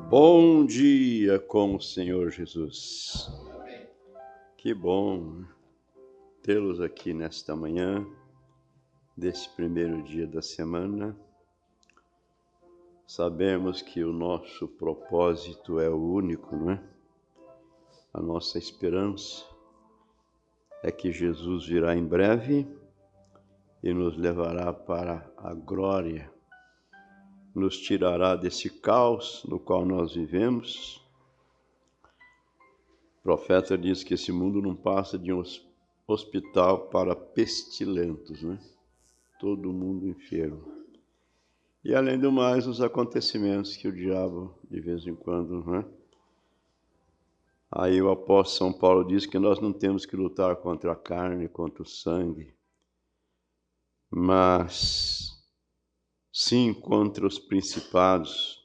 Bom dia com o Senhor Jesus. Que bom tê-los aqui nesta manhã, desse primeiro dia da semana. Sabemos que o nosso propósito é o único, não é? A nossa esperança é que Jesus virá em breve e nos levará para a glória, nos tirará desse caos no qual nós vivemos. O profeta diz que esse mundo não passa de um hospital para pestilentos, né? Todo mundo enfermo. E além do mais, os acontecimentos que o diabo, de vez em quando, né? Aí o apóstolo São Paulo diz que nós não temos que lutar contra a carne, contra o sangue, mas sim contra os principados,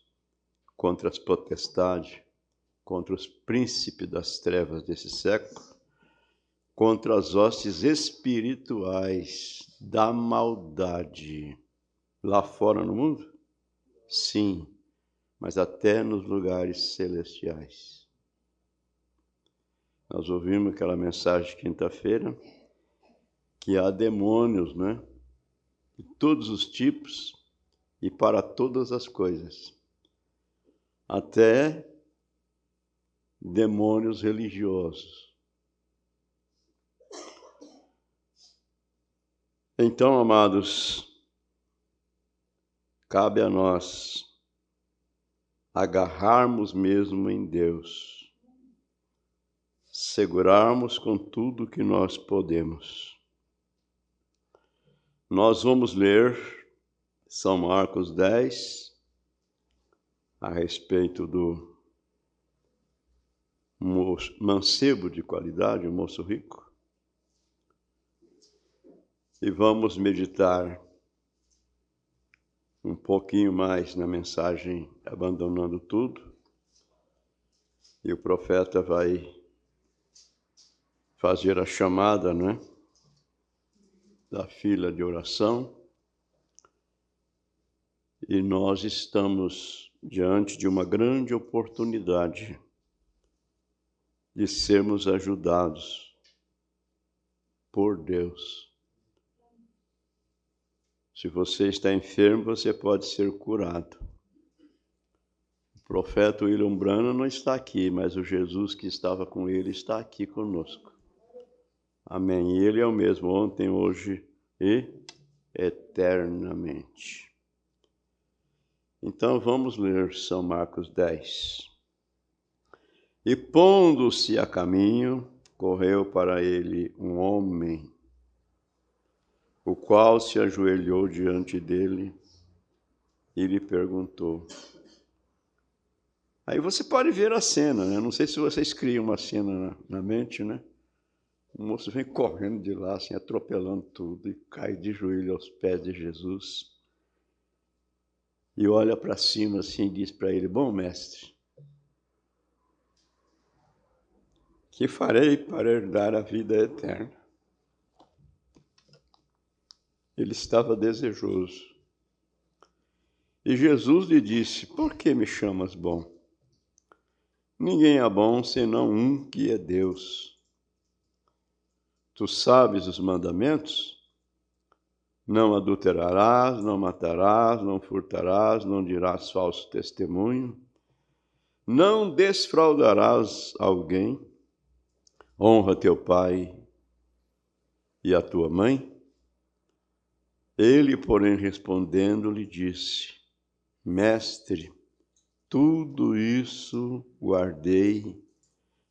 contra as potestades, contra os príncipes das trevas desse século, contra as hostes espirituais da maldade. Lá fora no mundo? Sim, mas até nos lugares celestiais. Nós ouvimos aquela mensagem de quinta-feira, que há demônios, né? De todos os tipos e para todas as coisas. Até demônios religiosos. Então, amados, cabe a nós agarrarmos mesmo em Deus, segurarmos com tudo que nós podemos. Nós vamos ler São Marcos 10, a respeito do mancebo de qualidade, o moço rico, e vamos meditar um pouquinho mais na mensagem Abandonando Tudo, e o profeta vai fazer a chamada, né, da fila de oração, e nós estamos diante de uma grande oportunidade de sermos ajudados por Deus. Se você está enfermo, você pode ser curado. O profeta William Branham não está aqui, mas o Jesus que estava com ele está aqui conosco. Amém. E ele é o mesmo ontem, hoje e eternamente. Então vamos ler São Marcos 10. E pondo-se a caminho, correu para ele um homem, o qual se ajoelhou diante dele e lhe perguntou. Aí você pode ver a cena, né? Não sei se vocês criam uma cena na mente, né? O moço vem correndo de lá, assim, atropelando tudo, e cai de joelho aos pés de Jesus. E olha para cima assim e diz para ele, bom mestre, que farei para herdar a vida eterna? Ele estava desejoso. E Jesus lhe disse, por que me chamas bom? Ninguém é bom senão um que é Deus. Tu sabes os mandamentos? Não adulterarás, não matarás, não furtarás, não dirás falso testemunho, não desfraudarás alguém, honra teu pai e a tua mãe. Ele, porém, respondendo, lhe disse, mestre, tudo isso guardei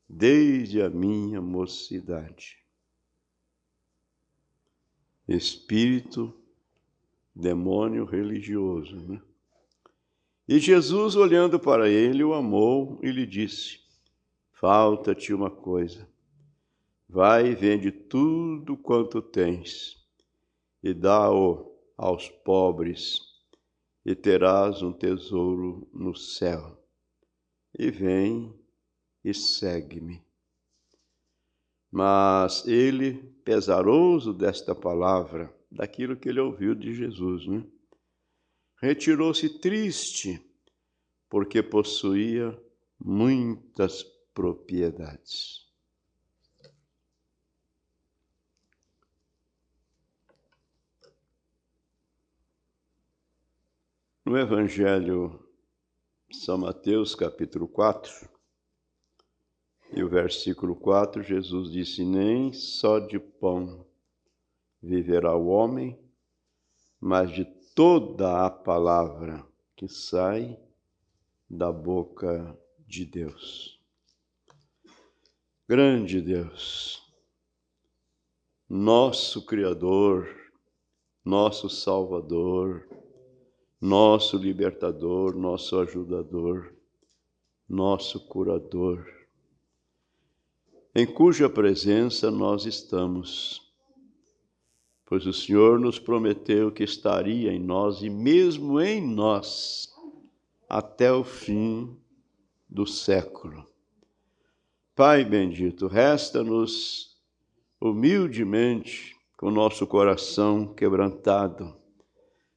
desde a minha mocidade. Espírito, demônio religioso, né? E Jesus, olhando para ele, o amou e lhe disse, falta-te uma coisa, vai e vende tudo quanto tens e dá-o aos pobres e terás um tesouro no céu. E vem e segue-me. Mas ele, pesaroso desta palavra, daquilo que ele ouviu de Jesus, né? Retirou-se triste, porque possuía muitas propriedades. No Evangelho de São Mateus, capítulo 4, e o versículo 4, Jesus disse: nem só de pão viverá o homem, mas de toda a palavra que sai da boca de Deus. Grande Deus, nosso Criador, nosso Salvador, nosso Libertador, nosso Ajudador, nosso Curador, em cuja presença nós estamos, pois o Senhor nos prometeu que estaria em nós e mesmo em nós até o fim do século. Pai bendito, resta-nos humildemente, com nosso coração quebrantado,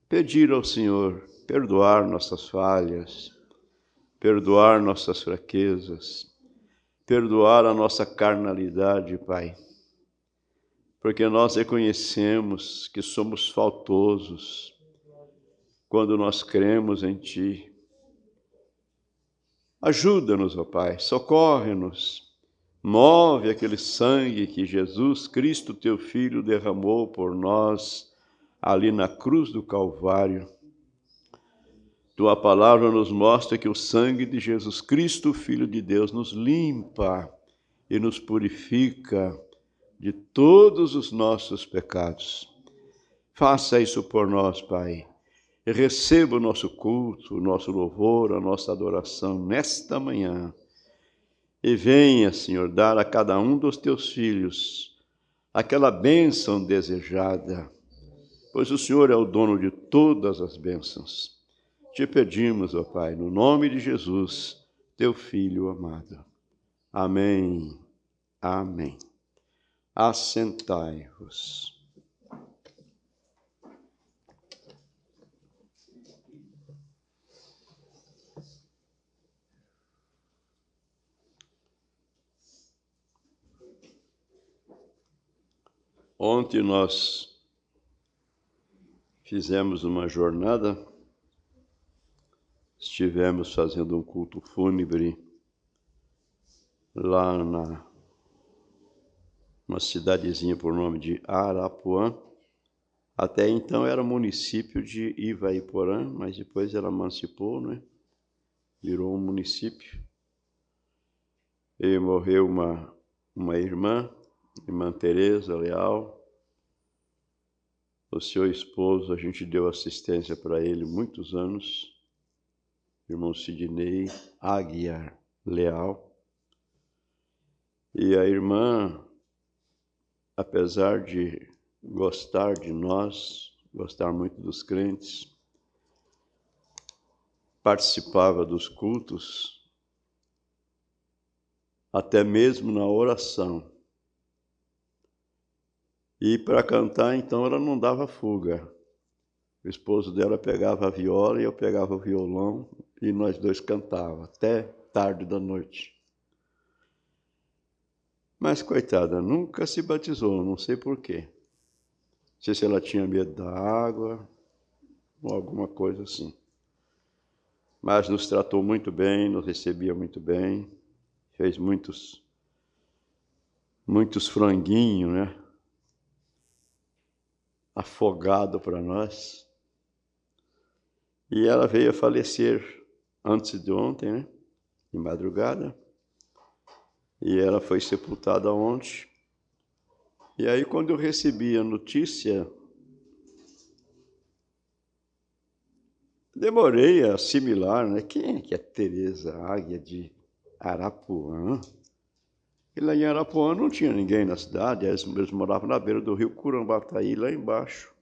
pedir ao Senhor perdoar nossas falhas, perdoar nossas fraquezas, perdoar a nossa carnalidade, Pai, porque nós reconhecemos que somos faltosos quando nós cremos em Ti. Ajuda-nos, ó Pai, socorre-nos, move aquele sangue que Jesus Cristo, Teu Filho, derramou por nós ali na cruz do Calvário. Tua palavra nos mostra que o sangue de Jesus Cristo, Filho de Deus, nos limpa e nos purifica de todos os nossos pecados. Faça isso por nós, Pai, e receba o nosso culto, o nosso louvor, a nossa adoração nesta manhã. E venha, Senhor, dar a cada um dos teus filhos aquela bênção desejada, pois o Senhor é o dono de todas as bênçãos. Te pedimos, ó Pai, no nome de Jesus, teu Filho amado. Amém. Amém. Assentai-vos. Ontem nós fizemos uma jornada, estivemos fazendo um culto fúnebre lá numa cidadezinha por nome de Arapuã. Até então era município de Ivaiporã, mas depois ela emancipou, né? Virou um município. E morreu uma irmã Teresa Leal. O seu esposo, a gente deu assistência para ele muitos anos, irmão Sidney Aguiar Leal. E a irmã, apesar de gostar de nós, gostar muito dos crentes, participava dos cultos, até mesmo na oração. E para cantar, então, ela não dava fuga. O esposo dela pegava a viola e eu pegava o violão e nós dois cantávamos até tarde da noite. Mas, coitada, nunca se batizou, não sei por quê. Não sei se ela tinha medo da água ou alguma coisa assim. Mas nos tratou muito bem, nos recebia muito bem, fez muitos franguinhos, né? Afogado para nós. E ela veio a falecer antes de ontem, né? De madrugada. E ela foi sepultada ontem. E aí, quando eu recebi a notícia, demorei a assimilar, né? Quem é que é Teresa Águia de Arapuã? E lá em Arapuã não tinha ninguém na cidade, eles moravam na beira do rio Curambataí, lá embaixo,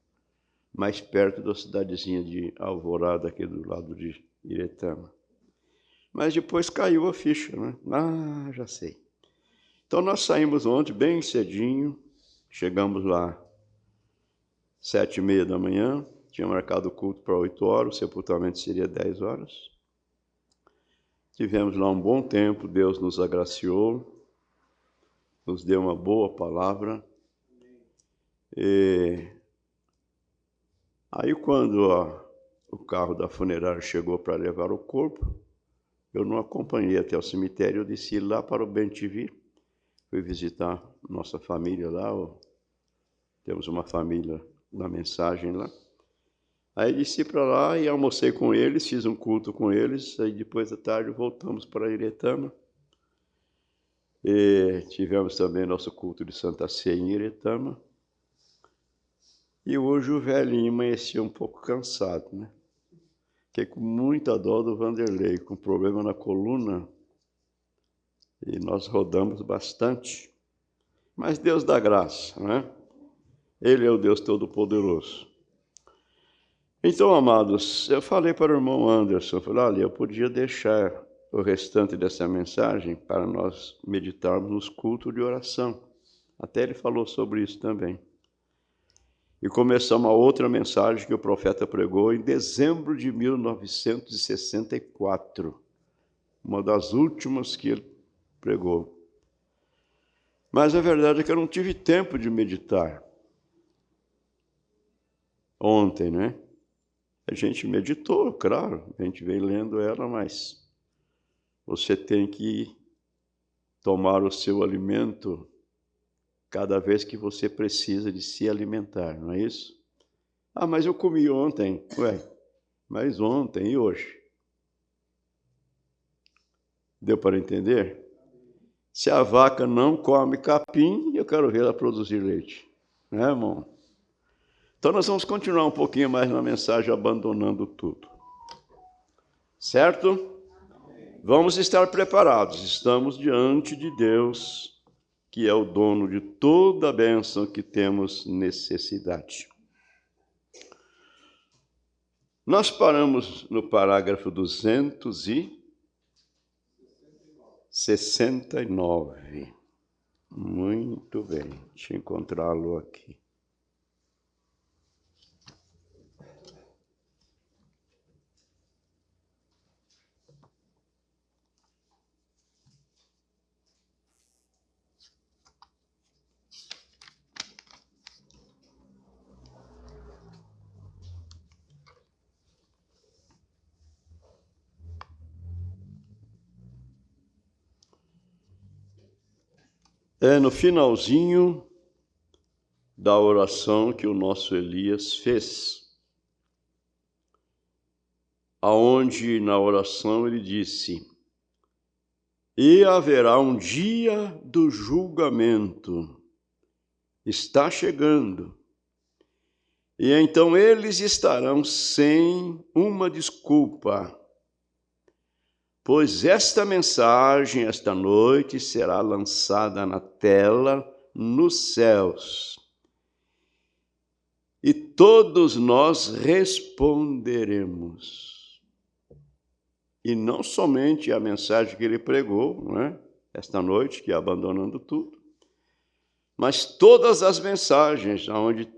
mais perto da cidadezinha de Alvorada, aqui do lado de Iretama. Mas depois caiu a ficha, né? Ah, já sei. Então nós saímos ontem bem cedinho, chegamos lá 7h30 da manhã, tinha marcado o culto para 8 horas, o sepultamento seria 10 horas. Tivemos lá um bom tempo, Deus nos agraciou, nos deu uma boa palavra. E aí quando o carro da funerária chegou para levar o corpo, eu não acompanhei até o cemitério, eu desci lá para o Bem-te-Vi, fui visitar nossa família lá, temos uma família da Mensagem lá. Aí desci para lá e almocei com eles, fiz um culto com eles, aí depois da tarde voltamos para Iretama. E tivemos também nosso culto de Santa Ceia em Iretama. E hoje o velhinho amanhecia um pouco cansado, né? Fiquei com muita dó do Vanderlei, com problema na coluna, e nós rodamos bastante. Mas Deus dá graça, né? Ele é o Deus Todo-Poderoso. Então, amados, eu falei para o irmão Anderson, falei, olha, eu podia deixar o restante dessa mensagem para nós meditarmos nos cultos de oração. Até ele falou sobre isso também. E começamos a outra mensagem que o profeta pregou em dezembro de 1964. Uma das últimas que ele pregou. Mas a verdade é que eu não tive tempo de meditar. Ontem, né? A gente meditou, claro, a gente vem lendo ela, mas você tem que tomar o seu alimento cada vez que você precisa de se alimentar, não é isso? Ah, mas eu comi ontem. Ué, mas ontem e hoje? Deu para entender? Se a vaca não come capim, eu quero ver ela produzir leite. Né, irmão? Então nós vamos continuar um pouquinho mais na mensagem, abandonando tudo. Certo? Vamos estar preparados. Estamos diante de Deus, que é o dono de toda a bênção que temos necessidade. Nós paramos no parágrafo 269. Muito bem, deixa eu encontrá-lo aqui. É no finalzinho da oração que o nosso Elias fez, aonde na oração ele disse: e haverá um dia do julgamento, está chegando, e então eles estarão sem uma desculpa, pois esta mensagem, esta noite, será lançada na tela nos céus. E todos nós responderemos. E não somente a mensagem que ele pregou, não é? Esta noite, que é abandonando tudo, mas todas as mensagens onde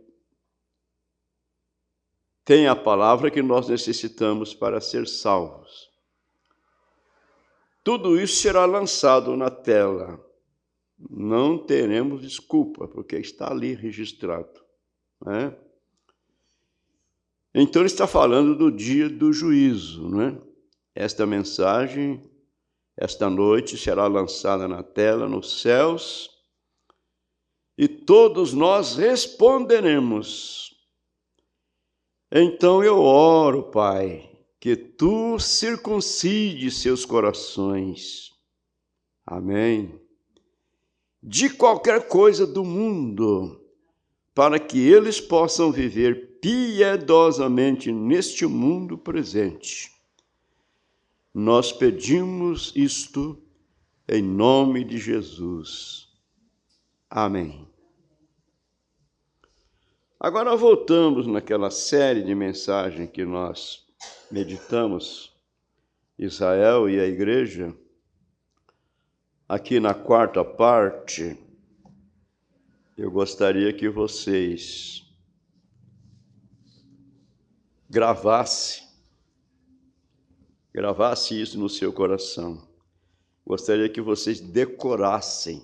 tem a palavra que nós necessitamos para ser salvos. Tudo isso será lançado na tela. Não teremos desculpa, porque está ali registrado, né? Então ele está falando do dia do juízo, né? Esta mensagem, esta noite, será lançada na tela nos céus, e todos nós responderemos. Então eu oro, Pai, que tu circuncides seus corações. Amém. De qualquer coisa do mundo, para que eles possam viver piedosamente neste mundo presente. Nós pedimos isto em nome de Jesus. Amém. Agora voltamos naquela série de mensagens que nós meditamos, Israel e a igreja. Aqui na quarta parte, eu gostaria que vocês gravassem gravasse isso no seu coração. Gostaria que vocês decorassem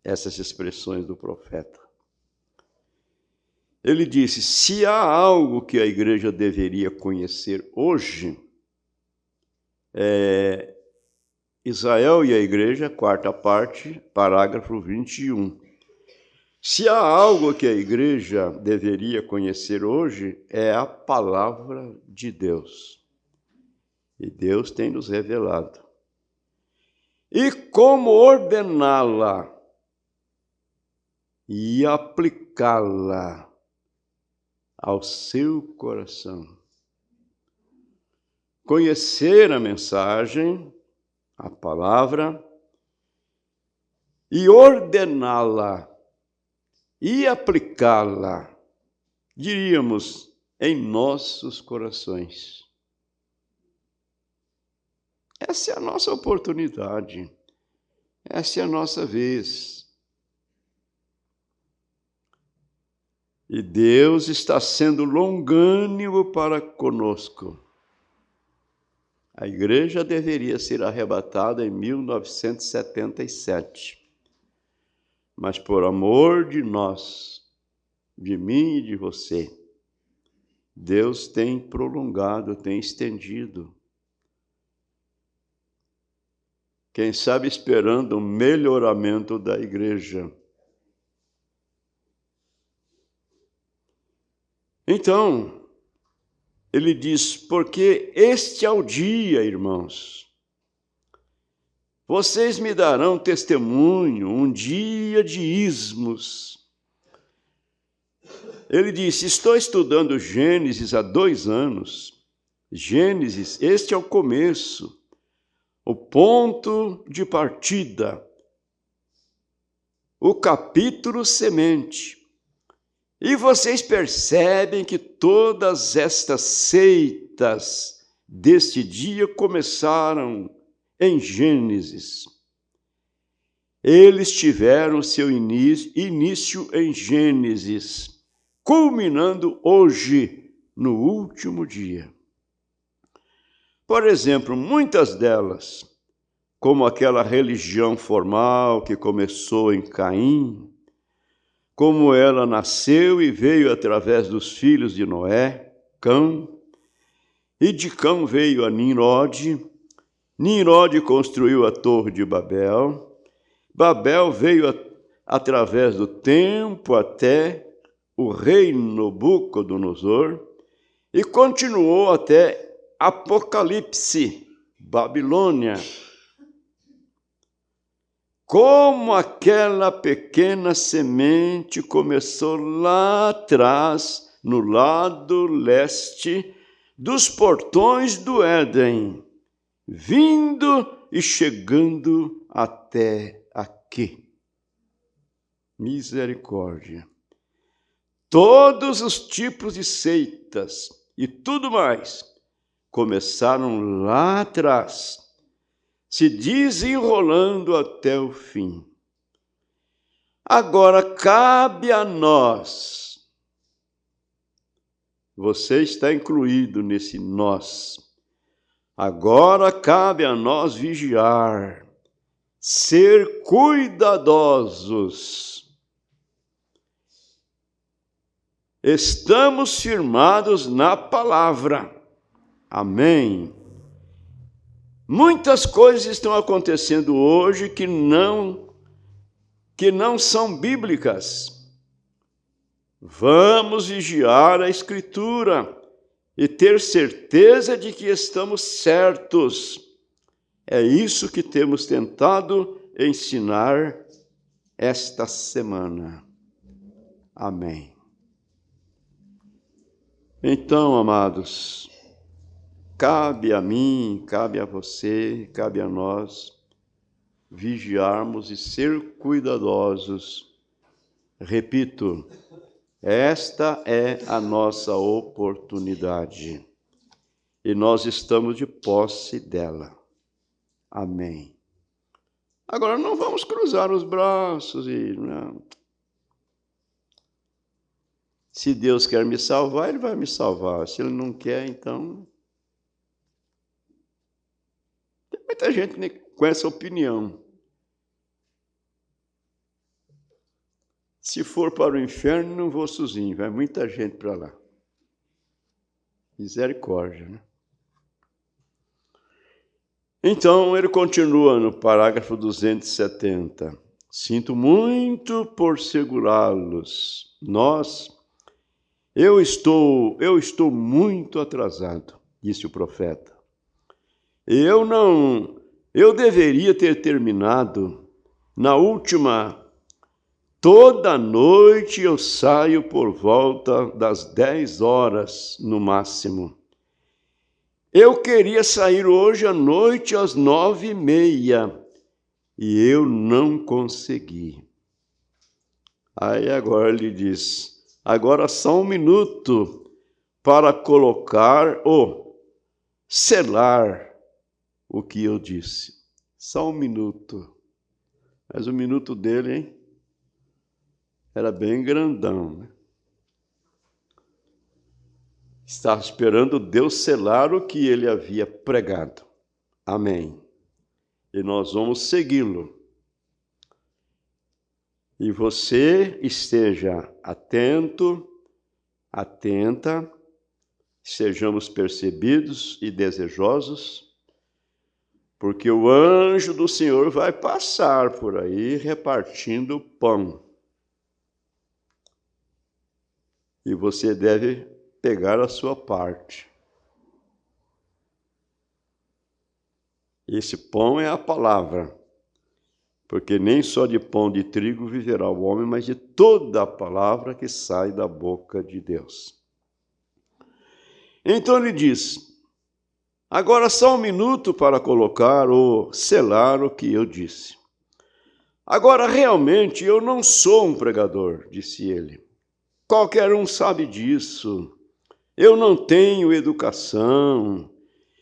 essas expressões do profeta. Ele disse: se há algo que a igreja deveria conhecer hoje, Israel e a igreja, quarta parte, parágrafo 21. Se há algo que a igreja deveria conhecer hoje, é a palavra de Deus. E Deus tem nos revelado. E como ordená-la e aplicá-la ao seu coração. Conhecer a mensagem, a palavra, e ordená-la e aplicá-la, diríamos, em nossos corações. Essa é a nossa oportunidade, essa é a nossa vez. E Deus está sendo longânimo para conosco. A igreja deveria ser arrebatada em 1977. Mas por amor de nós, de mim e de você, Deus tem prolongado, tem estendido. Quem sabe esperando um melhoramento da igreja. Então, ele diz, porque este é o dia, irmãos. Vocês me darão testemunho, um dia de ismos. Ele disse, estou estudando Gênesis há 2 anos. Gênesis, este é o começo, o ponto de partida, o capítulo semente. E vocês percebem que todas estas seitas deste dia começaram em Gênesis. Eles tiveram seu início em Gênesis, culminando hoje, no último dia. Por exemplo, muitas delas, como aquela religião formal que começou em Caim, como ela nasceu e veio através dos filhos de Noé, Cã, e de Cã veio a Nimrod. Nimrod construiu a Torre de Babel. Babel veio através do tempo até o rei Nabucodonosor e continuou até Apocalipse, Babilônia. Como aquela pequena semente começou lá atrás, no lado leste dos portões do Éden, vindo e chegando até aqui. Misericórdia. Todos os tipos de seitas e tudo mais começaram lá atrás, se desenrolando até o fim. Agora cabe a nós, você está incluído nesse nós, agora cabe a nós vigiar, ser cuidadosos. Estamos firmados na palavra. Amém. Muitas coisas estão acontecendo hoje que não são bíblicas. Vamos vigiar a Escritura e ter certeza de que estamos certos. É isso que temos tentado ensinar esta semana. Amém. Então, amados, cabe a mim, cabe a você, cabe a nós vigiarmos e ser cuidadosos. Repito, esta é a nossa oportunidade e nós estamos de posse dela. Amém. Agora não vamos cruzar os braços e não. Se Deus quer me salvar, Ele vai me salvar. Se Ele não quer, então Muita gente com essa opinião. Se for para o inferno, não vou sozinho, vai muita gente para lá. Misericórdia, né? Então, ele continua no parágrafo 270. Sinto muito por segurá-los. Eu estou muito atrasado, disse o profeta. Eu deveria ter terminado na última. Toda noite eu saio por volta das 10 horas, no máximo. Eu queria sair hoje à noite às 9h30 e eu não consegui. Aí agora ele diz, agora só um minuto para colocar ou selar o que eu disse. Só um minuto. Mas o minuto dele, hein? Era bem grandão, né? Estava esperando Deus selar o que ele havia pregado. Amém. E nós vamos segui-lo. E você esteja atento, atenta, sejamos percebidos e desejosos, porque o anjo do Senhor vai passar por aí repartindo pão. E você deve pegar a sua parte. Esse pão é a palavra, porque nem só de pão de trigo viverá o homem, mas de toda a palavra que sai da boca de Deus. Então ele diz, agora só um minuto para colocar ou selar o que eu disse. Agora, realmente, eu não sou um pregador, disse ele. Qualquer um sabe disso. Eu não tenho educação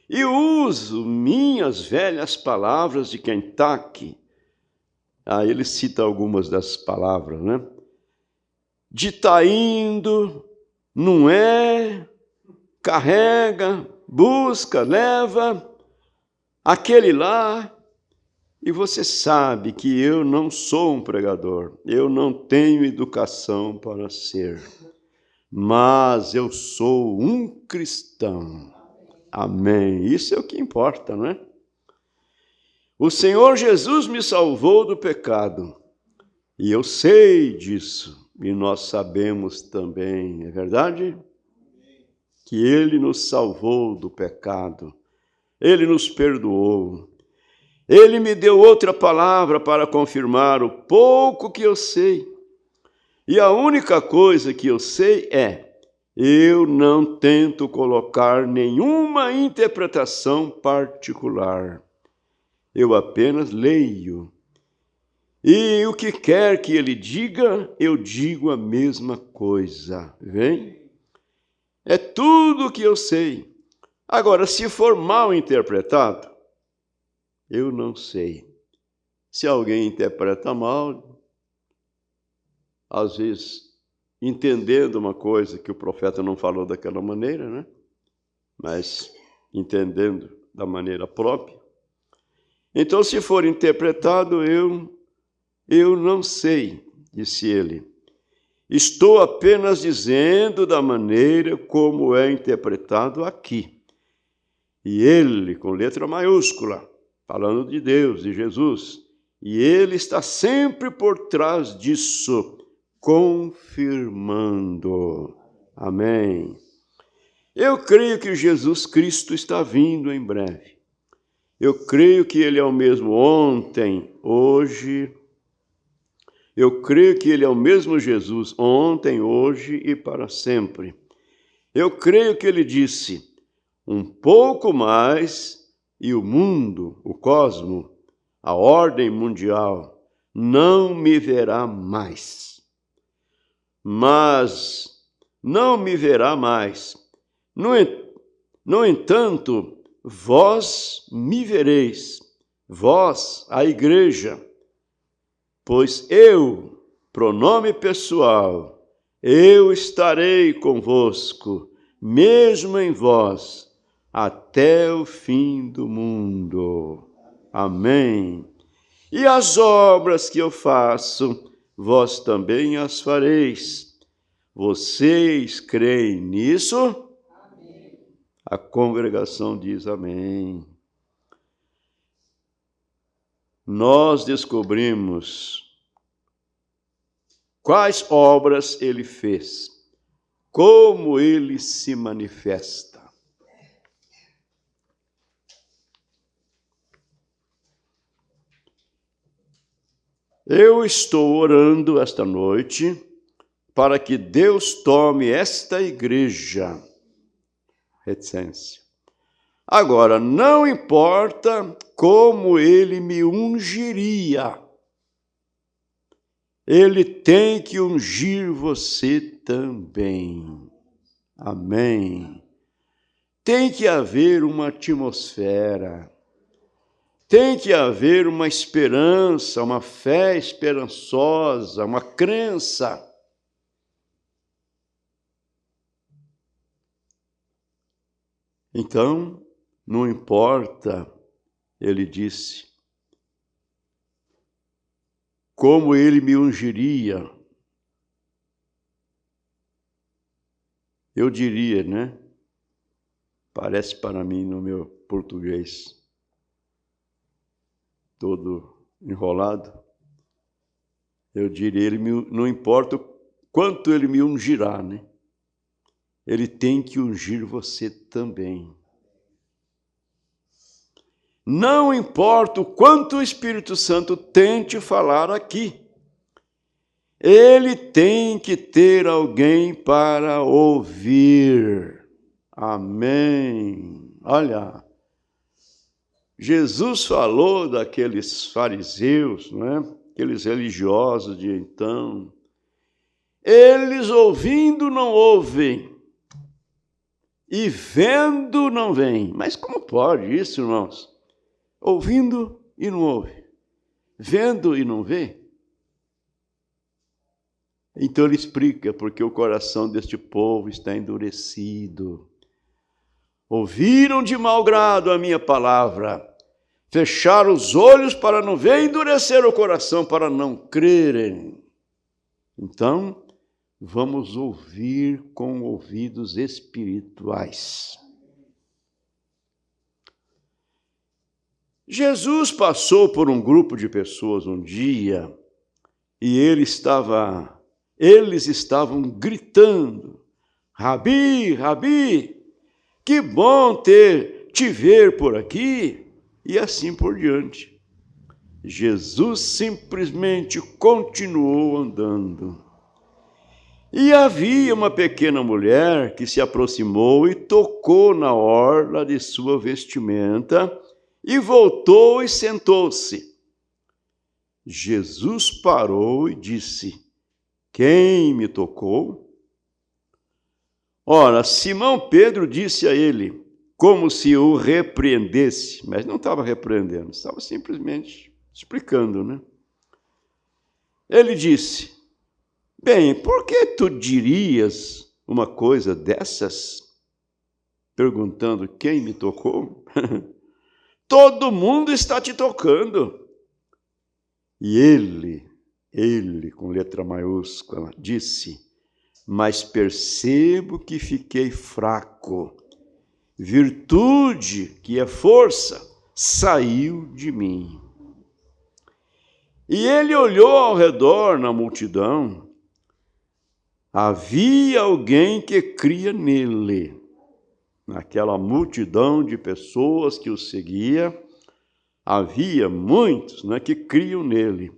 e uso minhas velhas palavras de Kentucky. Ele cita algumas das palavras, né? De tá indo, não é, carrega, busca, leva, aquele lá. E você sabe que eu não sou um pregador, eu não tenho educação para ser. Mas eu sou um cristão. Amém. Isso é o que importa, não é? O Senhor Jesus me salvou do pecado. E eu sei disso. E nós sabemos também, é verdade? Que Ele nos salvou do pecado. Ele nos perdoou. Ele me deu outra palavra para confirmar o pouco que eu sei. E a única coisa que eu sei é, eu não tento colocar nenhuma interpretação particular. Eu apenas leio. E o que quer que ele diga, eu digo a mesma coisa. Vem? É tudo o que eu sei. Agora, se for mal interpretado, eu não sei. Se alguém interpreta mal, às vezes, entendendo uma coisa que o profeta não falou daquela maneira, né? Mas entendendo da maneira própria. Então, se for interpretado, eu não sei, disse ele. Estou apenas dizendo da maneira como é interpretado aqui. E ele, com letra maiúscula, falando de Deus, de Jesus, e ele está sempre por trás disso, confirmando. Amém. Eu creio que Jesus Cristo está vindo em breve. Eu creio que Ele é o mesmo ontem, hoje. Eu creio que Ele é o mesmo Jesus ontem, hoje e para sempre. Eu creio que Ele disse, um pouco mais e o mundo, o cosmo, a ordem mundial, não me verá mais. Mas não me verá mais. No entanto, vós me vereis, vós, a igreja, pois eu, pronome pessoal, eu estarei convosco, mesmo em vós, até o fim do mundo. Amém. E as obras que eu faço, vós também as fareis. Vocês creem nisso? Amém. A congregação diz amém. Nós descobrimos quais obras ele fez, como ele se manifesta. Eu estou orando esta noite para que Deus tome esta igreja, reticência. Agora, não importa como ele me ungiria, ele tem que ungir você também. Amém. Tem que haver uma atmosfera, tem que haver uma esperança, uma fé esperançosa, uma crença. Então, não importa, ele disse, como ele me ungiria. Eu diria, né? Parece para mim no meu português todo enrolado. Eu diria, não importa quanto ele me ungirá, né? Ele tem que ungir você também. Não importa o quanto o Espírito Santo tente falar aqui, ele tem que ter alguém para ouvir. Amém. Olha, Jesus falou daqueles fariseus, não é? Aqueles religiosos de então. Eles ouvindo não ouvem, e vendo não veem. Mas como pode isso, irmãos? Ouvindo e não ouve, vendo e não vê. Então ele explica porque o coração deste povo está endurecido. Ouviram de mau grado a minha palavra, fecharam os olhos para não ver, endureceram o coração para não crerem. Então, vamos ouvir com ouvidos espirituais. Jesus passou por um grupo de pessoas um dia e eles estavam gritando: Rabi, Rabi, que bom te ver por aqui, e assim por diante. Jesus simplesmente continuou andando. E havia uma pequena mulher que se aproximou e tocou na orla de sua vestimenta e voltou e sentou-se. Jesus parou e disse: Quem me tocou? Ora, Simão Pedro disse a ele, como se o repreendesse, mas não estava repreendendo, estava simplesmente explicando, né? Ele disse: Bem, por que tu dirias uma coisa dessas? Perguntando quem me tocou? Todo mundo está te tocando. E ele, com letra maiúscula, disse: Mas percebo que fiquei fraco. Virtude, que é força, saiu de mim. E ele olhou ao redor na multidão. Havia alguém que cria nele. Naquela multidão de pessoas que o seguia, havia muitos, né, que criam nele.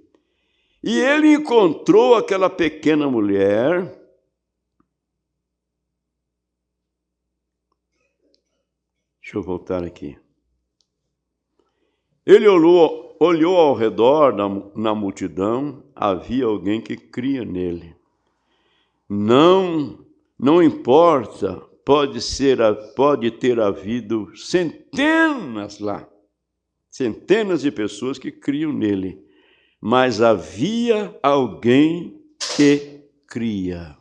E ele encontrou aquela pequena mulher. Deixa eu voltar aqui. Ele olhou ao redor na multidão, havia alguém que cria nele. Não importa, pode ter havido centenas lá, centenas de pessoas que criam nele, mas havia alguém que cria.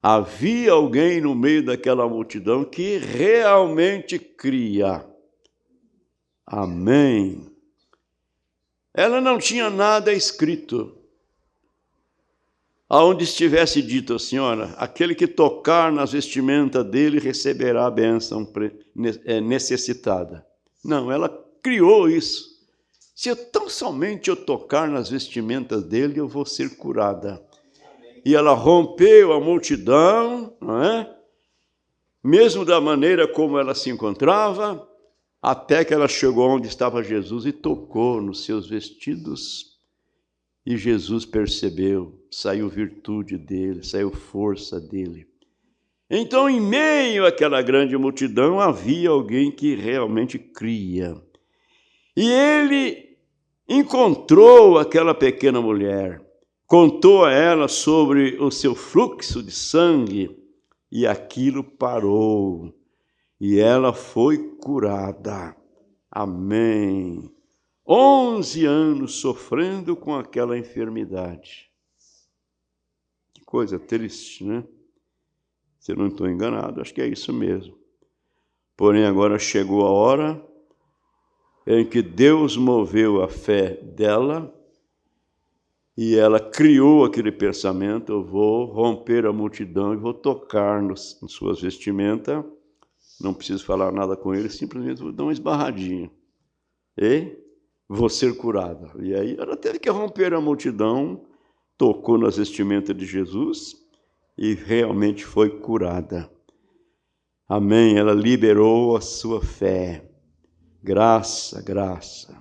Havia alguém no meio daquela multidão que realmente cria. Amém. Ela não tinha nada escrito aonde estivesse dito a senhora, aquele que tocar nas vestimentas dele receberá a bênção necessitada. Não, ela criou isso. Se eu tão somente eu tocar nas vestimentas dele, eu vou ser curada. E ela rompeu a multidão, não é? Mesmo da maneira como ela se encontrava, até que ela chegou onde estava Jesus e tocou nos seus vestidos. E Jesus percebeu, saiu virtude dele, saiu força dele. Então, em meio àquela grande multidão, havia alguém que realmente cria. E ele encontrou aquela pequena mulher, contou a ela sobre o seu fluxo de sangue, e aquilo parou, e ela foi curada. Amém. 11 anos sofrendo com aquela enfermidade. Que coisa triste, né? Se eu não estou enganado, acho que é isso mesmo. Porém, agora chegou a hora em que Deus moveu a fé dela e ela criou aquele pensamento: eu vou romper a multidão e vou tocar em suas vestimentas. Não preciso falar nada com ele, simplesmente vou dar uma esbarradinha. E vou ser curada. E aí ela teve que romper a multidão, tocou nas vestimentas de Jesus e realmente foi curada. Amém. Ela liberou a sua fé. Graça, graça.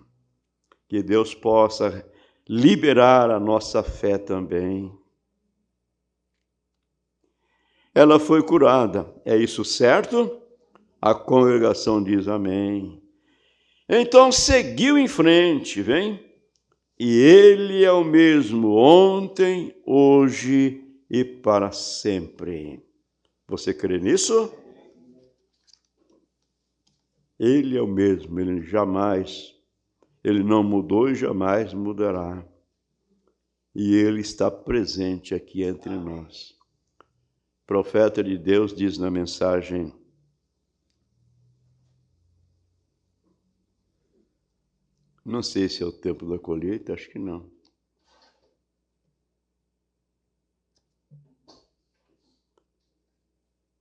Que Deus possa liberar a nossa fé também. Ela foi curada. É isso certo? A congregação diz amém. Então seguiu em frente, vem? E ele é o mesmo ontem, hoje e para sempre. Você crê nisso? Ele é o mesmo, ele não mudou e jamais mudará. E ele está presente aqui entre nós. O profeta de Deus diz na mensagem: não sei se é o tempo da colheita, acho que não.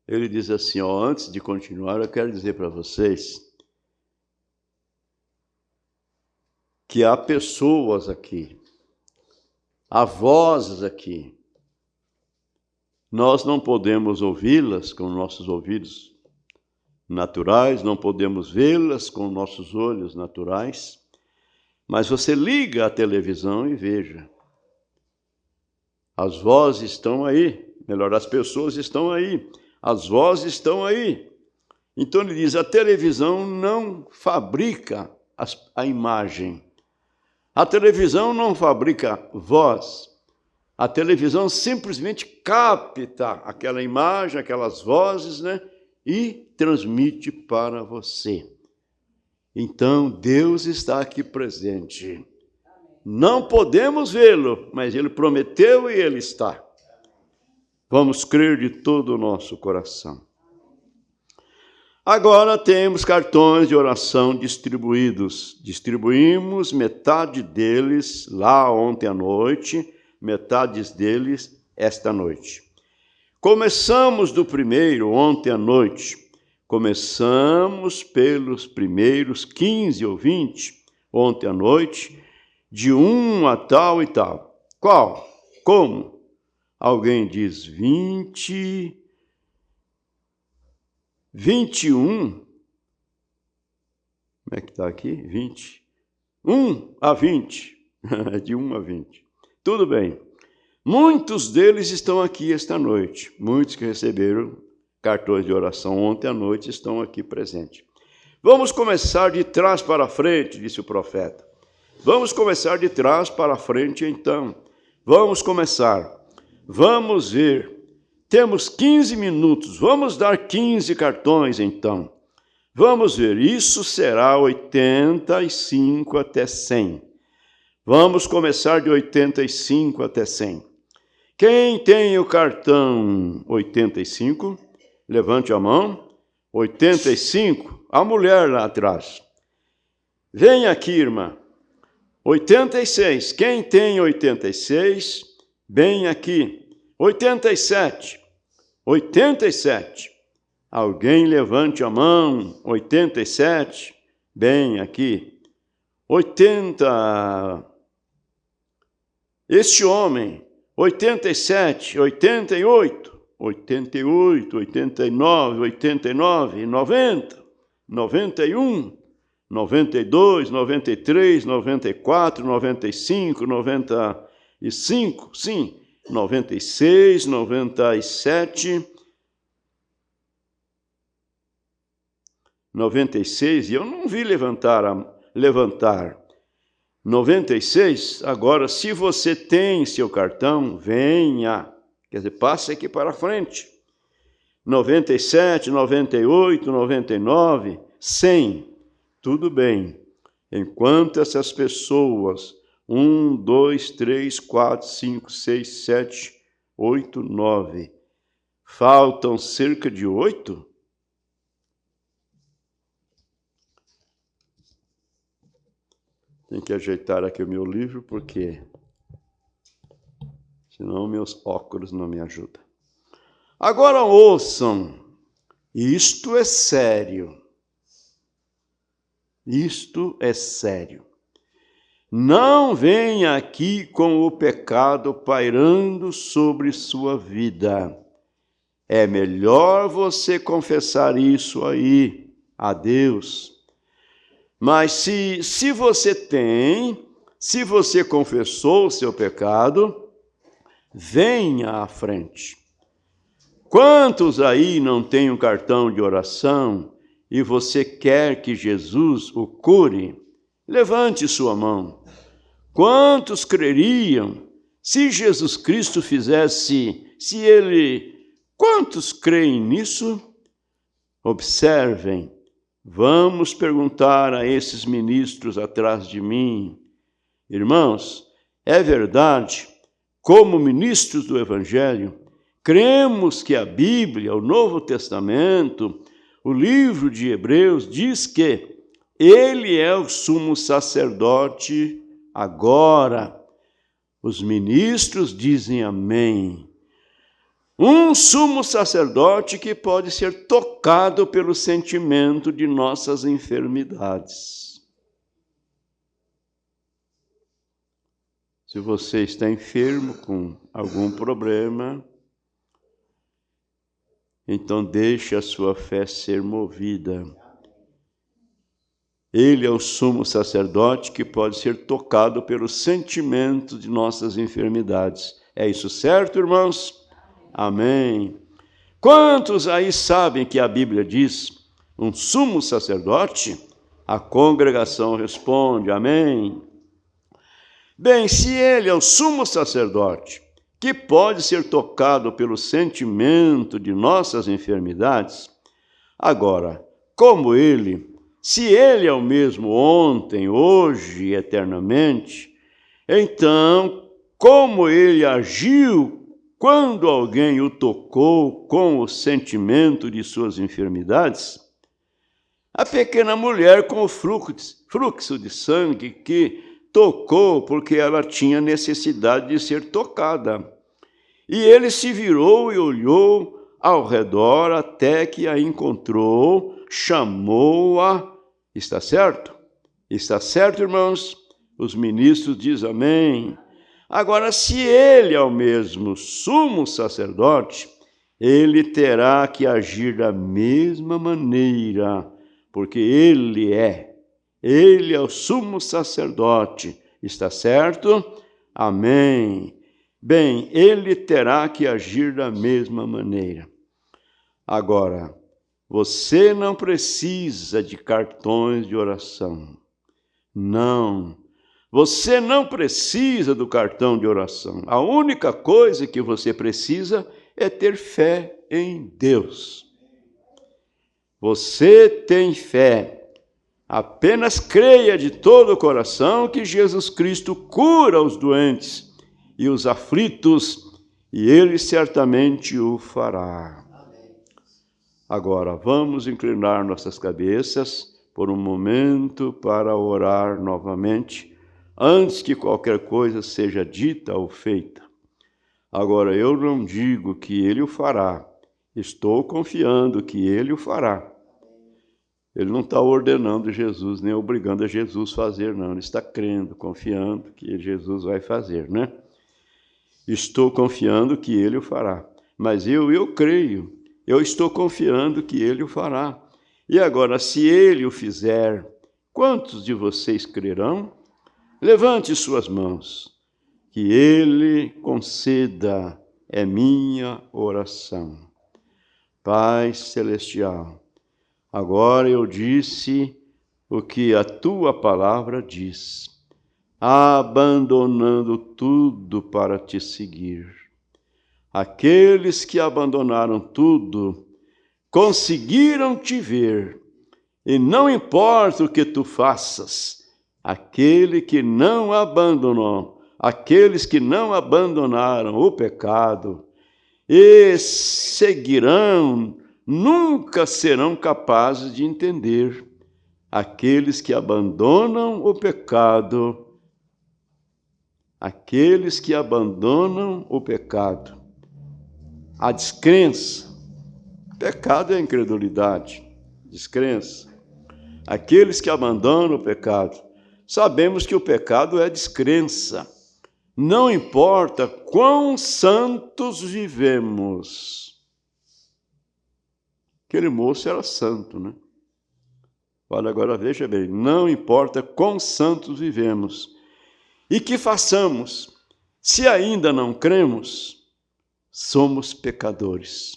Ele diz assim, antes de continuar, eu quero dizer para vocês que há pessoas aqui, há vozes aqui. Nós não podemos ouvi-las com nossos ouvidos naturais, não podemos vê-las com nossos olhos naturais, mas você liga a televisão e veja. As vozes estão aí, melhor, as pessoas estão aí, as vozes estão aí. Então ele diz, a televisão não fabrica a imagem. A televisão não fabrica voz. A televisão simplesmente capta aquela imagem, aquelas vozes, né? E transmite para você. Então, Deus está aqui presente. Não podemos vê-lo, mas Ele prometeu e Ele está. Vamos crer de todo o nosso coração. Agora temos cartões de oração distribuídos. Distribuímos metade deles lá ontem à noite, metade deles esta noite. Começamos do primeiro ontem à noite. Começamos pelos primeiros 15 ou 20 ontem à noite, de 1 a tal e tal. Qual? Como? Alguém diz 20, 21. Como é que está aqui? 20. 1 a 20. De 1 a 20. Tudo bem. Muitos deles estão aqui esta noite. Muitos que receberam cartões de oração ontem à noite estão aqui presentes. Vamos começar de trás para frente, disse o profeta. Vamos começar de trás para frente, então. Vamos começar. Vamos ver. Temos 15 minutos. Vamos dar 15 cartões, então. Vamos ver. Isso será 85 até 100. Vamos começar de 85 até 100. Quem tem o cartão 85, levante a mão. 85, a mulher lá atrás. Vem aqui, irmã. 86. Quem tem 86, bem aqui. 87. 87. Alguém levante a mão. 87. Bem aqui. 80. Este homem. 87. 88. 88. 89. 89. 90. 91. 92, 93, 94, 95, 95, sim, 96, 97, 96, e eu não vi levantar. 96, agora, se você tem seu cartão, venha, quer dizer, passe aqui para frente. 97, 98, 99, 100. Tudo bem, enquanto essas pessoas, 1, 2, 3, 4, 5, 6, 7, 8, 9, faltam cerca de 8? Tem que ajeitar aqui o meu livro, porque senão meus óculos não me ajudam. Agora ouçam, isto é sério. Isto é sério. Não venha aqui com o pecado pairando sobre sua vida. É melhor você confessar isso aí a Deus. Mas se você confessou o seu pecado, venha à frente. Quantos aí não têm um cartão de oração e você quer que Jesus o cure? Levante sua mão. Quantos creriam se Jesus Cristo fizesse, quantos creem nisso? Observem, vamos perguntar a esses ministros atrás de mim. Irmãos, é verdade, como ministros do Evangelho, cremos que a Bíblia, o Novo Testamento, o livro de Hebreus diz que ele é o sumo sacerdote agora. Os ministros dizem amém. Um sumo sacerdote que pode ser tocado pelo sentimento de nossas enfermidades. Se você está enfermo com algum problema, então deixe a sua fé ser movida. Ele é o sumo sacerdote que pode ser tocado pelo sentimento de nossas enfermidades. É isso certo, irmãos? Amém. Quantos aí sabem que a Bíblia diz um sumo sacerdote? A congregação responde, amém. Bem, se ele é o sumo sacerdote, que pode ser tocado pelo sentimento de nossas enfermidades, agora, se ele é o mesmo ontem, hoje e eternamente, então, como ele agiu quando alguém o tocou com o sentimento de suas enfermidades, a pequena mulher com o fluxo de sangue que tocou porque ela tinha necessidade de ser tocada. E ele se virou e olhou ao redor até que a encontrou, chamou-a. Está certo? Está certo, irmãos? Os ministros dizem amém. Agora, se ele é o mesmo sumo sacerdote, ele terá que agir da mesma maneira, porque ele é o sumo sacerdote. Está certo? Amém. Bem, ele terá que agir da mesma maneira. Agora, você não precisa de cartões de oração. Não. Você não precisa do cartão de oração. A única coisa que você precisa é ter fé em Deus. Você tem fé. Apenas creia de todo o coração que Jesus Cristo cura os doentes e os aflitos, e ele certamente o fará. Agora, vamos inclinar nossas cabeças por um momento para orar novamente, antes que qualquer coisa seja dita ou feita. Agora, eu não digo que Ele o fará, estou confiando que Ele o fará. Ele não está ordenando Jesus, nem obrigando a Jesus a fazer, não. Ele está crendo, confiando que Jesus vai fazer, né? Estou confiando que Ele o fará. Mas eu creio, eu estou confiando que Ele o fará. E agora, se Ele o fizer, quantos de vocês crerão? Levante suas mãos, que Ele conceda, é minha oração. Pai Celestial, agora eu disse o que a Tua palavra diz, abandonando tudo para Te seguir. Aqueles que abandonaram tudo conseguiram Te ver, e não importa o que Tu faças, aqueles que não abandonaram o pecado e seguirão, nunca serão capazes de entender. Aqueles que abandonam o pecado, a descrença, pecado é incredulidade, descrença. Aqueles que abandonam o pecado, sabemos que o pecado é descrença. Não importa quão santos vivemos. Aquele moço era santo, né? Olha, agora veja bem, não importa quão santos vivemos. E que façamos, se ainda não cremos, somos pecadores.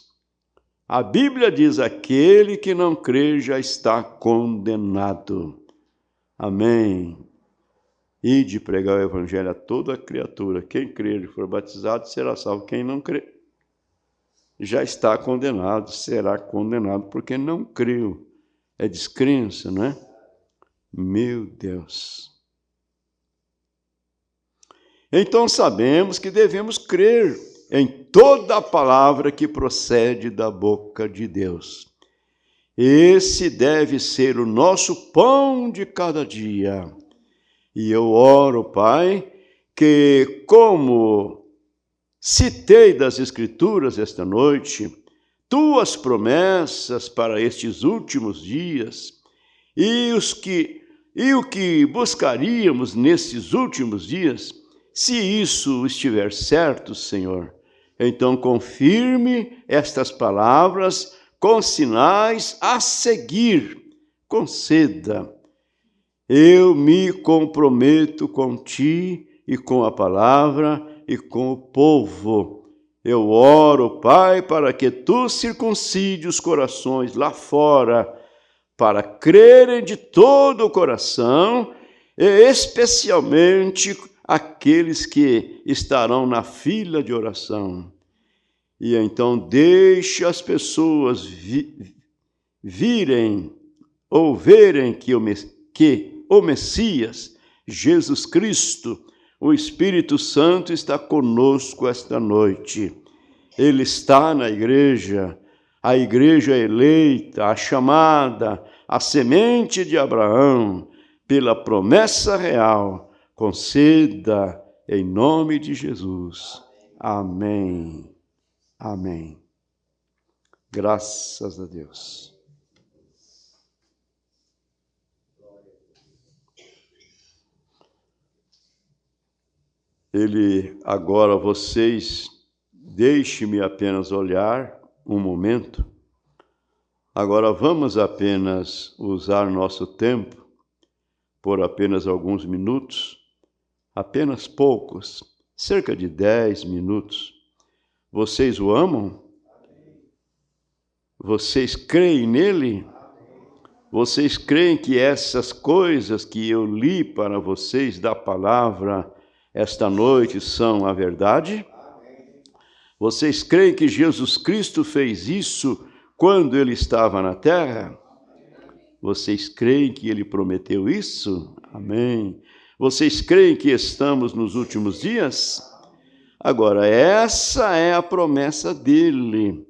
A Bíblia diz, aquele que não crê já está condenado. Amém. Ide pregar o evangelho a toda criatura. Quem crer e for batizado será salvo. Quem não crê já está condenado, será condenado porque não creu. É descrença, não é? Meu Deus. Então sabemos que devemos crer em toda a palavra que procede da boca de Deus. Esse deve ser o nosso pão de cada dia. E eu oro, Pai, que como citei das Escrituras esta noite, Tuas promessas para estes últimos dias e o que buscaríamos nesses últimos dias, se isso estiver certo, Senhor, então confirme estas palavras com sinais a seguir, conceda. Eu me comprometo com Ti e com a palavra e com o povo. Eu oro, Pai, para que Tu circuncide os corações lá fora, para crerem de todo o coração, e especialmente aqueles que estarão na fila de oração. E então deixe as pessoas virem ou verem que o Messias, Jesus Cristo, o Espírito Santo está conosco esta noite. Ele está na igreja, a igreja eleita, a chamada, a semente de Abraão, pela promessa real, conceda em nome de Jesus. Amém. Amém. Graças a Deus. Agora vocês, deixe-me apenas olhar um momento. Agora vamos apenas usar nosso tempo por apenas alguns minutos, apenas poucos, cerca de 10 minutos. Vocês o amam? Vocês creem nele? Vocês creem que essas coisas que eu li para vocês da palavra esta noite são a verdade? Vocês creem que Jesus Cristo fez isso quando ele estava na terra? Vocês creem que ele prometeu isso? Amém. Vocês creem que estamos nos últimos dias? Agora, essa é a promessa dele.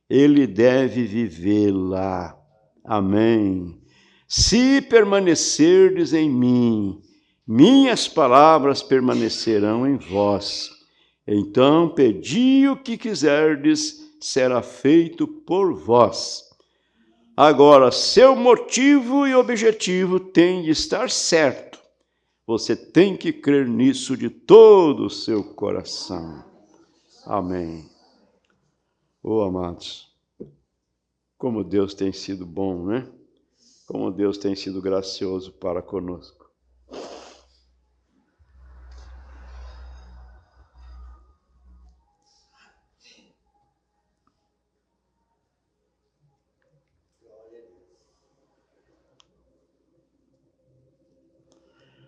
Ele deve vivê-la. Amém. Se permanecerdes em mim, minhas palavras permanecerão em vós. Então pedi o que quiserdes, será feito por vós. Agora, seu motivo e objetivo tem de estar certo. Você tem que crer nisso de todo o seu coração. Amém. Oh, amados, como Deus tem sido bom, né? Como Deus tem sido gracioso para conosco.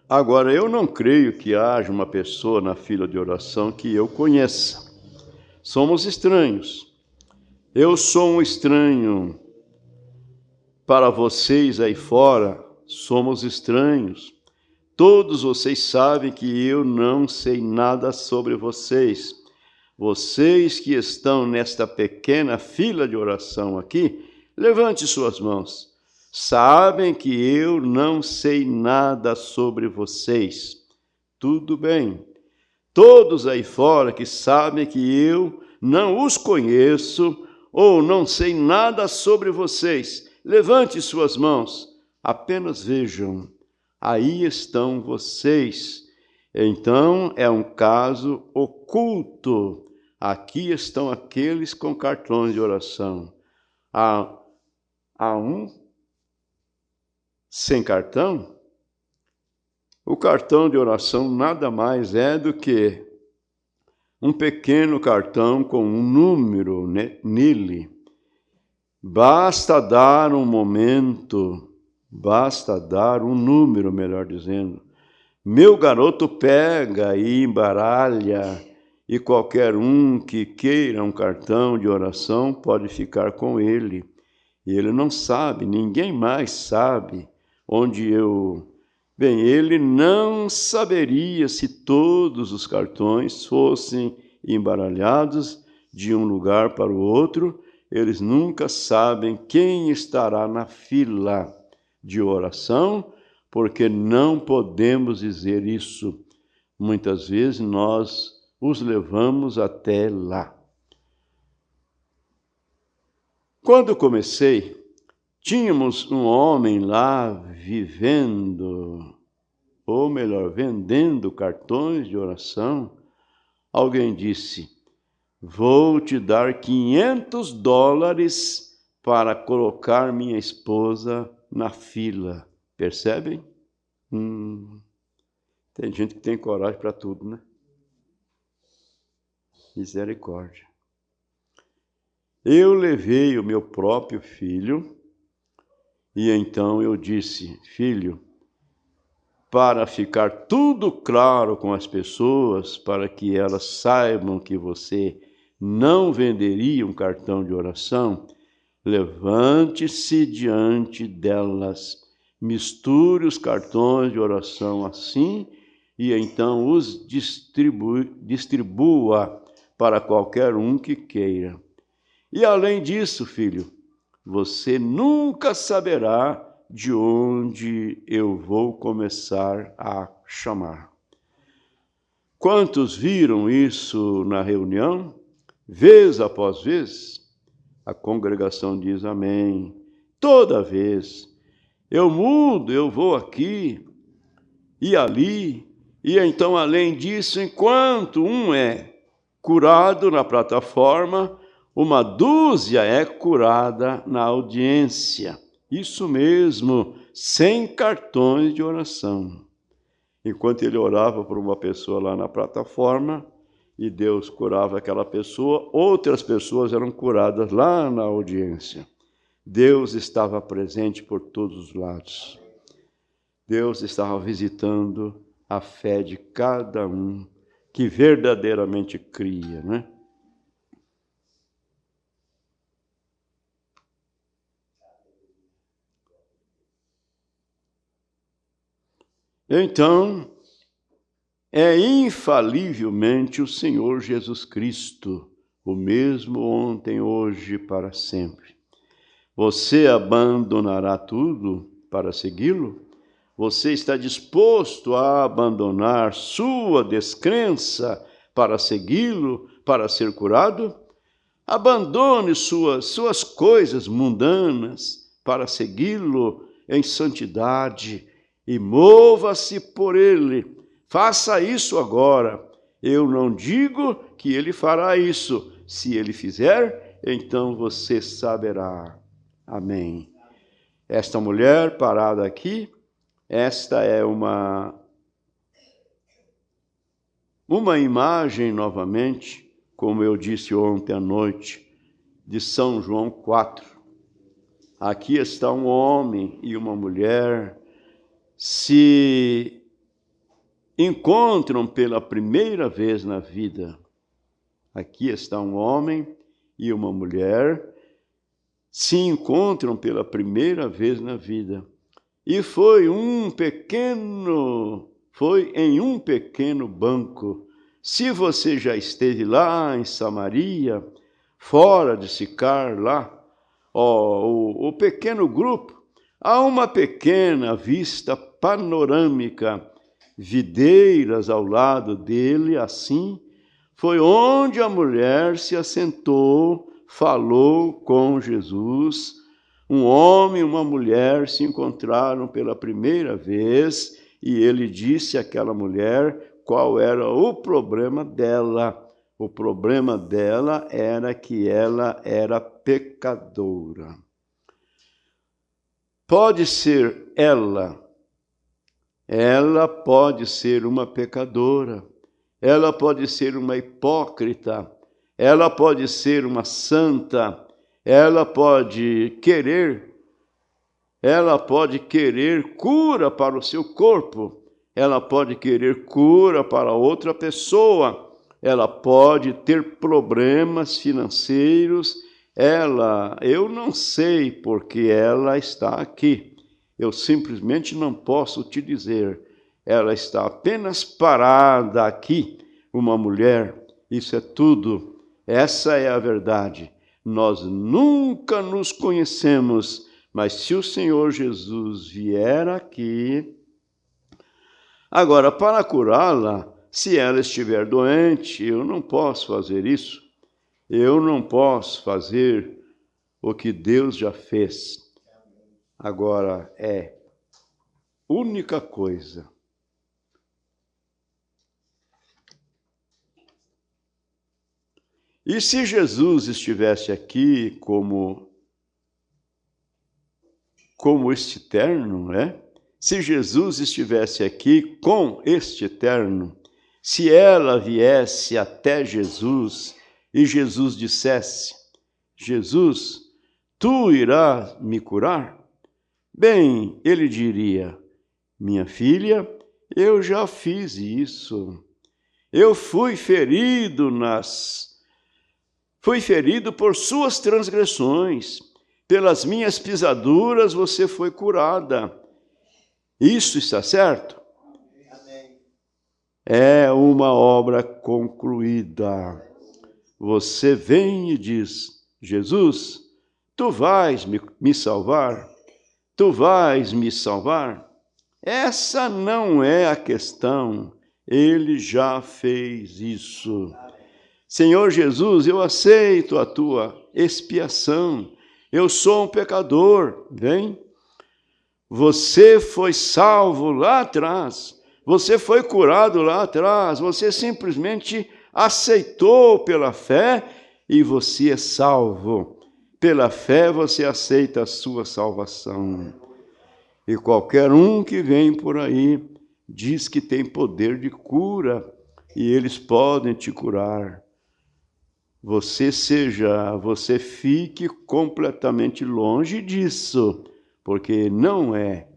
Agora, eu não creio que haja uma pessoa na fila de oração que eu conheça. Somos estranhos. Eu sou um estranho para vocês aí fora, somos estranhos. Todos vocês sabem que eu não sei nada sobre vocês. Vocês que estão nesta pequena fila de oração aqui, levante suas mãos. Sabem que eu não sei nada sobre vocês. Tudo bem. Todos aí fora que sabem que eu não os conheço ou não sei nada sobre vocês, levante suas mãos. Apenas vejam. Aí estão vocês. Então é um caso oculto. Aqui estão aqueles com cartões de oração. Há um sem cartão? O cartão de oração nada mais é do que um pequeno cartão com um número nele. Basta dar um número, melhor dizendo. Meu garoto pega e embaralha, e qualquer um que queira um cartão de oração pode ficar com ele. E ele não sabe, ninguém mais sabe onde eu... Bem, ele não saberia se todos os cartões fossem embaralhados de um lugar para o outro. Eles nunca sabem quem estará na fila de oração, porque não podemos dizer isso. Muitas vezes nós os levamos até lá. Quando comecei, tínhamos um homem lá vendendo cartões de oração. Alguém disse: vou te dar $500 para colocar minha esposa na fila. Percebem? Tem gente que tem coragem para tudo, né? Misericórdia. Eu levei o meu próprio filho e então eu disse: filho, para ficar tudo claro com as pessoas, para que elas saibam que você não venderia um cartão de oração, levante-se diante delas, misture os cartões de oração assim e então os distribua para qualquer um que queira. E além disso, filho, você nunca saberá de onde eu vou começar a chamar. Quantos viram isso na reunião? Vez após vez, a congregação diz amém. Toda vez. Eu mudo, eu vou aqui e ali. E então, além disso, enquanto um é curado na plataforma, uma dúzia é curada na audiência. Isso mesmo, sem cartões de oração. Enquanto ele orava por uma pessoa lá na plataforma, e Deus curava aquela pessoa, outras pessoas eram curadas lá na audiência. Deus estava presente por todos os lados. Deus estava visitando a fé de cada um que verdadeiramente cria, né? Então, é infalivelmente o Senhor Jesus Cristo, o mesmo ontem, hoje e para sempre. Você abandonará tudo para segui-lo? Você está disposto a abandonar sua descrença para segui-lo, para ser curado? Abandone suas coisas mundanas para segui-lo em santidade e mova-se por ele. Faça isso agora. Eu não digo que ele fará isso. Se ele fizer, então você saberá. Amém. Esta mulher parada aqui, esta é uma imagem novamente, como eu disse ontem à noite, de São João 4. Aqui está um homem e uma mulher se encontram pela primeira vez na vida. Aqui está um homem e uma mulher se encontram pela primeira vez na vida. E foi em um pequeno banco. Se você já esteve lá em Samaria, fora de Sicar, lá, o pequeno grupo, há uma pequena vista panorâmica, videiras ao lado dele, assim, foi onde a mulher se assentou, falou com Jesus. Um homem e uma mulher se encontraram pela primeira vez e ele disse àquela mulher qual era o problema dela. O problema dela era que ela era pecadora. Pode ser ela pode ser uma pecadora, ela pode ser uma hipócrita, ela pode ser uma santa, ela pode querer cura para o seu corpo, ela pode querer cura para outra pessoa, ela pode ter problemas financeiros, eu não sei porque ela está aqui, eu simplesmente não posso te dizer, ela está apenas parada aqui, uma mulher, isso é tudo, essa é a verdade. Nós nunca nos conhecemos, mas se o Senhor Jesus vier aqui, agora para curá-la, se ela estiver doente, eu não posso fazer isso, eu não posso fazer o que Deus já fez. Agora é única coisa. E se Jesus estivesse aqui como este terno, né? Se Jesus estivesse aqui com este terno, se ela viesse até Jesus e Jesus dissesse: Jesus, tu irás me curar? Bem, ele diria: minha filha, eu já fiz isso. Eu fui ferido por suas transgressões, pelas minhas pisaduras você foi curada. Isso está certo? Amém. É uma obra concluída. Você vem e diz: Jesus, tu vais me salvar? Tu vais me salvar? Essa não é a questão. Ele já fez isso. Senhor Jesus, eu aceito a tua expiação. Eu sou um pecador. Vem. Você foi salvo lá atrás. Você foi curado lá atrás. Você simplesmente aceitou pela fé e você é salvo. Pela fé você aceita a sua salvação. E qualquer um que vem por aí diz que tem poder de cura e eles podem te curar. Você fique completamente longe disso, porque não é.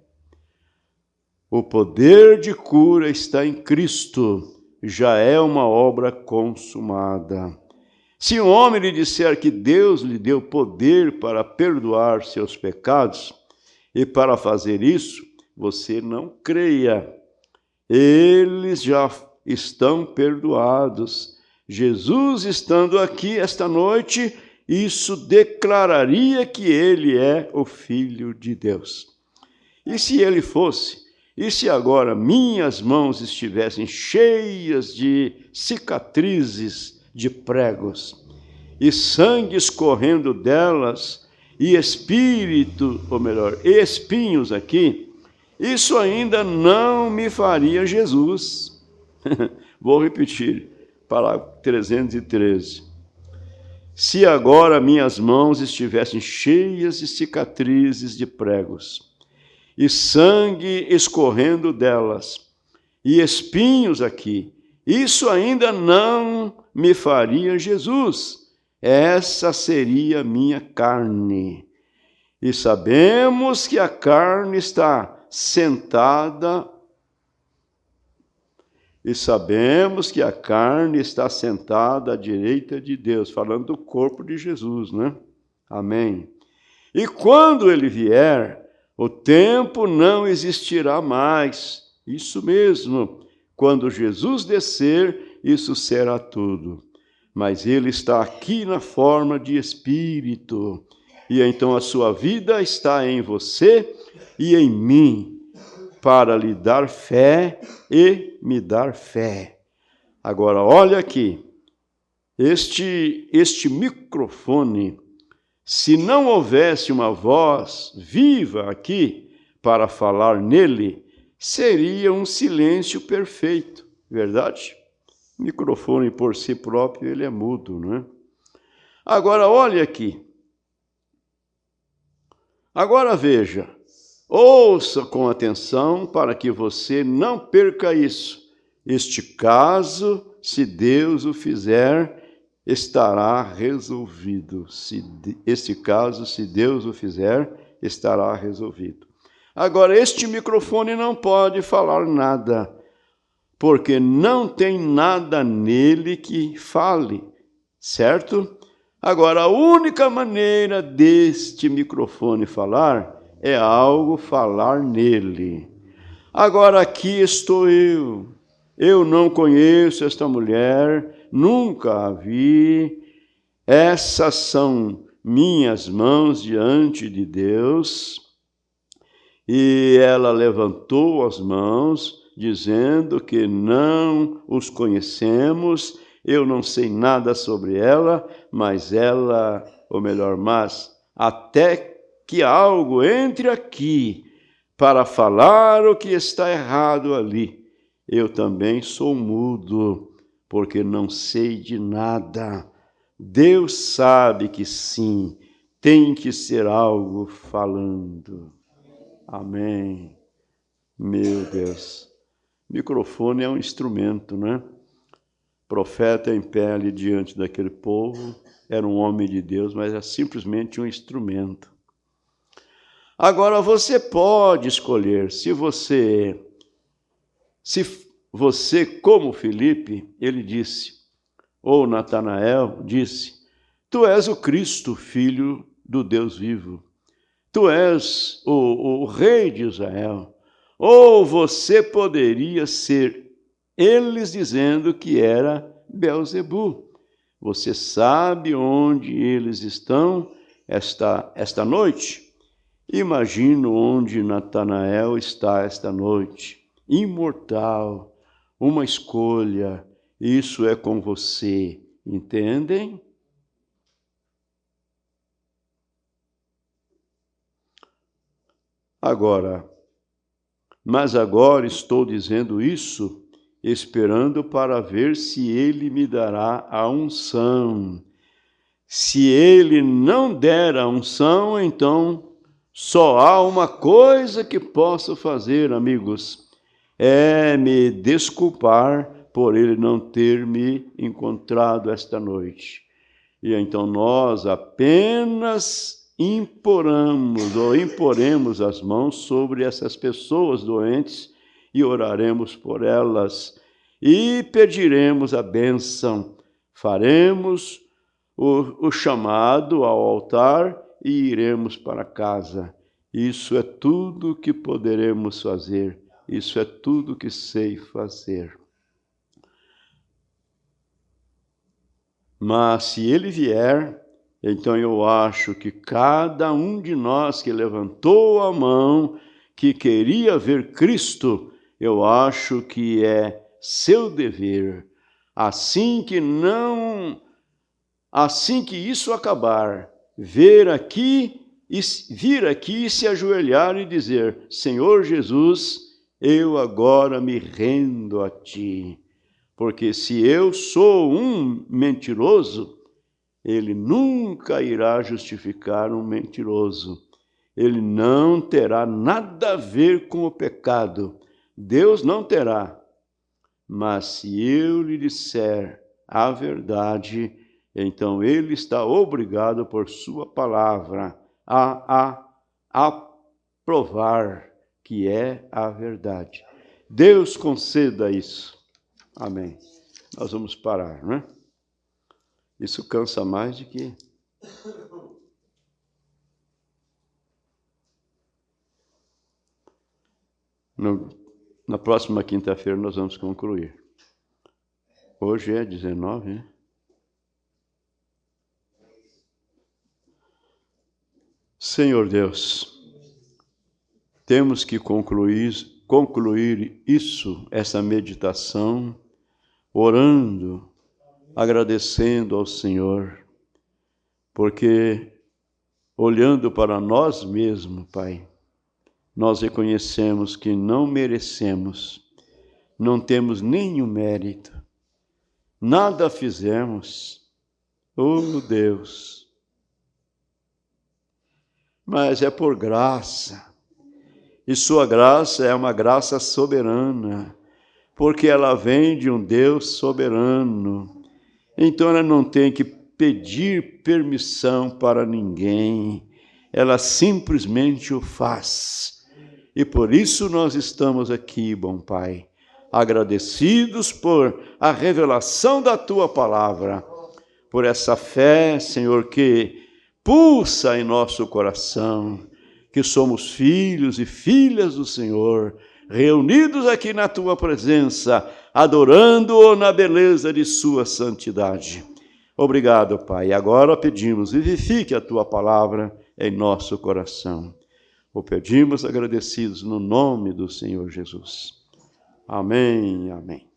O poder de cura está em Cristo, já é uma obra consumada. Se um homem lhe disser que Deus lhe deu poder para perdoar seus pecados, e para fazer isso, você não creia. Eles já estão perdoados. Jesus estando aqui esta noite, isso declararia que ele é o Filho de Deus. E se ele fosse? E se agora minhas mãos estivessem cheias de cicatrizes de pregos, e sangue escorrendo delas, e espinhos aqui, isso ainda não me faria Jesus. Vou repetir, parágrafo 313. Se agora minhas mãos estivessem cheias de cicatrizes de pregos, e sangue escorrendo delas, e espinhos aqui, isso ainda não me faria Jesus. Essa seria minha carne. E sabemos que a carne está sentada à direita de Deus, falando do corpo de Jesus, né? Amém. E quando ele vier, o tempo não existirá mais. Isso mesmo. Quando Jesus descer, isso será tudo. Mas ele está aqui na forma de espírito. E então a sua vida está em você e em mim, para lhe dar fé e me dar fé. Agora, olha aqui. Este microfone, se não houvesse uma voz viva aqui para falar nele, seria um silêncio perfeito, verdade? O microfone por si próprio, ele é mudo, não é? Agora, olha aqui. Agora veja, ouça com atenção para que você não perca isso. Este caso, se Deus o fizer, estará resolvido. Este caso, se Deus o fizer, estará resolvido. Agora, este microfone não pode falar nada, porque não tem nada nele que fale, certo? Agora, a única maneira deste microfone falar é algo falar nele. Agora, aqui estou eu. Eu não conheço esta mulher, nunca a vi. Essas são minhas mãos diante de Deus. E ela levantou as mãos, dizendo que não os conhecemos. Eu não sei nada sobre ela, mas até que algo entre aqui para falar o que está errado ali. Eu também sou mudo, porque não sei de nada. Deus sabe que sim, tem que ser algo falando. Amém. Meu Deus. Microfone é um instrumento, né? Profeta em pé ali diante daquele povo, era um homem de Deus, mas é simplesmente um instrumento. Agora, você pode escolher, se você, como Filipe, ele disse, ou Natanael disse, tu és o Cristo, filho do Deus vivo. Tu és o rei de Israel. Ou você poderia ser eles dizendo que era Beelzebu. Você sabe onde eles estão esta noite? Imagino onde Natanael está esta noite. Imortal, uma escolha. Isso é com você. Entendem? Mas agora estou dizendo isso, esperando para ver se ele me dará a unção. Se ele não der a unção, então só há uma coisa que posso fazer, amigos, é me desculpar por ele não ter me encontrado esta noite. E então nós apenas imporemos as mãos sobre essas pessoas doentes e oraremos por elas e pediremos a bênção. Faremos o chamado ao altar e iremos para casa. Isso é tudo que poderemos fazer. Isso é tudo que sei fazer. Mas se ele vier, então eu acho que cada um de nós que levantou a mão, que queria ver Cristo, eu acho que é seu dever, assim que isso acabar, vir aqui e se ajoelhar e dizer: Senhor Jesus, eu agora me rendo a ti, porque se eu sou um mentiroso, ele nunca irá justificar um mentiroso. Ele não terá nada a ver com o pecado. Deus não terá. Mas se eu lhe disser a verdade, então ele está obrigado por sua palavra a provar que é a verdade. Deus conceda isso. Amém. Nós vamos parar, não é? Isso cansa mais de que... Na próxima quinta-feira nós vamos concluir. Hoje é 19, né? Senhor Deus, temos que concluir essa meditação, orando, agradecendo ao Senhor, porque olhando para nós mesmos, Pai, nós reconhecemos que não merecemos, não temos nenhum mérito, nada fizemos, oh Deus, mas é por graça, e sua graça é uma graça soberana, porque ela vem de um Deus soberano. Então ela não tem que pedir permissão para ninguém, ela simplesmente o faz. E por isso nós estamos aqui, bom Pai, agradecidos por a revelação da Tua palavra, por essa fé, Senhor, que pulsa em nosso coração, que somos filhos e filhas do Senhor, reunidos aqui na Tua presença, adorando-o na beleza de Sua santidade. Obrigado, Pai. Agora pedimos, vivifique a Tua palavra em nosso coração. O pedimos agradecidos no nome do Senhor Jesus. Amém, amém.